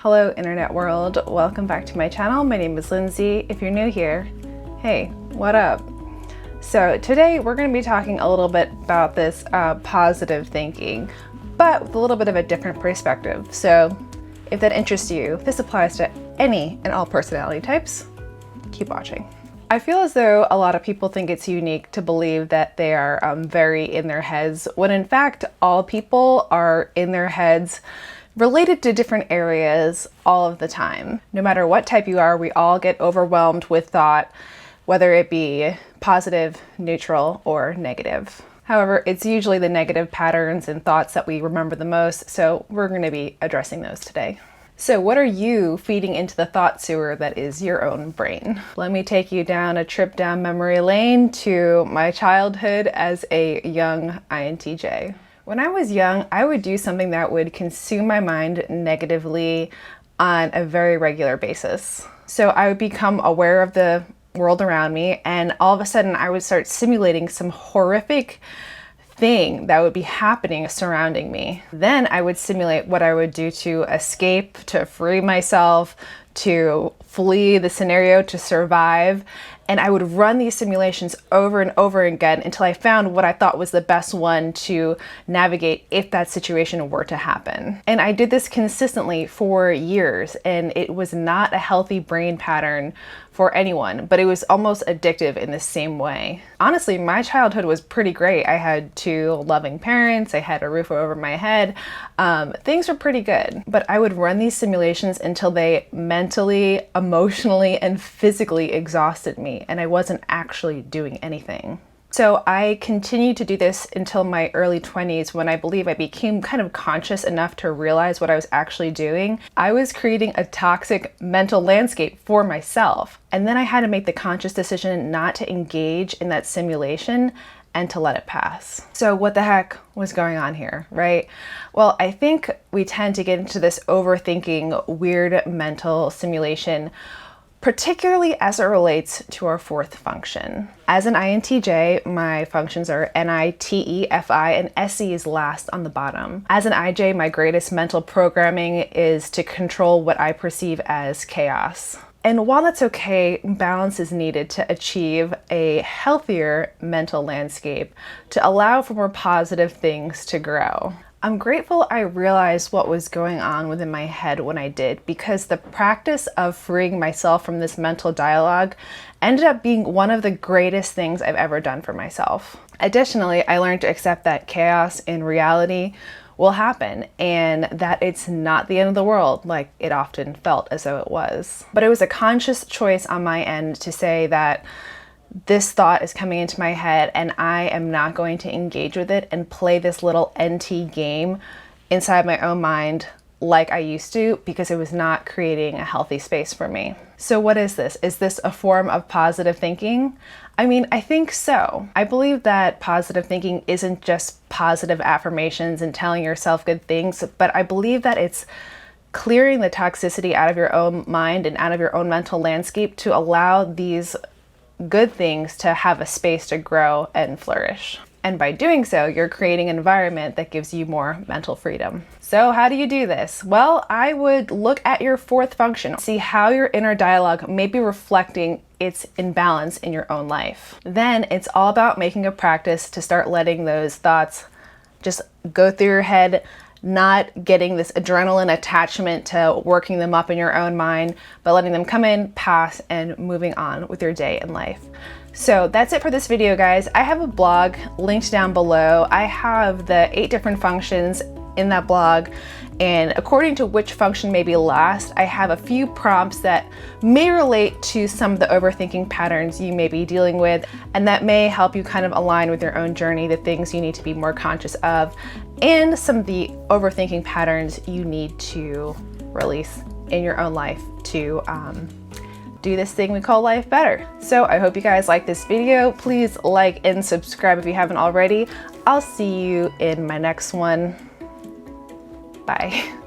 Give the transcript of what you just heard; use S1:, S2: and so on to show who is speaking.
S1: Hello internet world, welcome back to my channel. My name is Lindsay. If you're new here, hey, what up? So today we're going to be talking a little bit about this positive thinking, but with a little bit of a different perspective. So if that interests you, this applies to any and all personality types. Keep watching. I feel as though a lot of people think it's unique to believe that they are very in their heads, when in fact all people are in their heads related to different areas all of the time. No matter what type you are, we all get overwhelmed with thought, whether it be positive, neutral, or negative. However, it's usually the negative patterns and thoughts that we remember the most, so we're going to be addressing those today. So what are you feeding into the thought sewer that is your own brain? Let me take you down a trip down memory lane to my childhood as a young INTJ. When I was young, I would do something that would consume my mind negatively on a very regular basis. So I would become aware of the world around me, and all of a sudden I would start simulating some horrific thing that would be happening surrounding me. Then I would simulate what I would do to escape, to free myself, to flee the scenario, to survive. And I would run these simulations over and over again until I found what I thought was the best one to navigate if that situation were to happen. And I did this consistently for years, and it was not a healthy brain pattern for anyone, but it was almost addictive in the same way. Honestly, my childhood was pretty great. I had two loving parents, I had a roof over my head, things were pretty good. But I would run these simulations until they mentally, emotionally, and physically exhausted me, and I wasn't actually doing anything. So I continued to do this until my early 20s, when I believe I became kind of conscious enough to realize what I was actually doing. I was creating a toxic mental landscape for myself. And then I had to make the conscious decision not to engage in that simulation and to let it pass. So what the heck was going on here, right? Well, I think we tend to get into this overthinking, weird mental simulation, particularly as it relates to our fourth function. As an INTJ, my functions are NI, TE, FI, and SE is last on the bottom. As an IJ, my greatest mental programming is to control what I perceive as chaos. And while that's okay, balance is needed to achieve a healthier mental landscape to allow for more positive things to grow. I'm grateful I realized what was going on within my head when I did, because the practice of freeing myself from this mental dialogue ended up being one of the greatest things I've ever done for myself. Additionally, I learned to accept that chaos in reality will happen, and that it's not the end of the world like it often felt as though it was. But it was a conscious choice on my end to say that this thought is coming into my head and I am not going to engage with it and play this little NT game inside my own mind like I used to, because it was not creating a healthy space for me. So what is this? Is this a form of positive thinking? I mean, I think so. I believe that positive thinking isn't just positive affirmations and telling yourself good things, but I believe that it's clearing the toxicity out of your own mind and out of your own mental landscape to allow these good things to have a space to grow and flourish. And by doing so, you're creating an environment that gives you more mental freedom. So how do you do this? Well, I would look at your fourth function, see how your inner dialogue may be reflecting its imbalance in your own life. Then it's all about making a practice to start letting those thoughts just go through your head, not getting this adrenaline attachment to working them up in your own mind, but letting them come in, pass, and moving on with your day and life. So that's it for this video, guys. I have a blog linked down below. I have the 8 different functions in that blog, and according to which function may be last, I have a few prompts that may relate to some of the overthinking patterns you may be dealing with, and that may help you kind of align with your own journey, the things you need to be more conscious of, and some of the overthinking patterns you need to release in your own life to do this thing we call life better. So I hope you guys like this video. Please like and subscribe if you haven't already. I'll see you in my next one. Bye.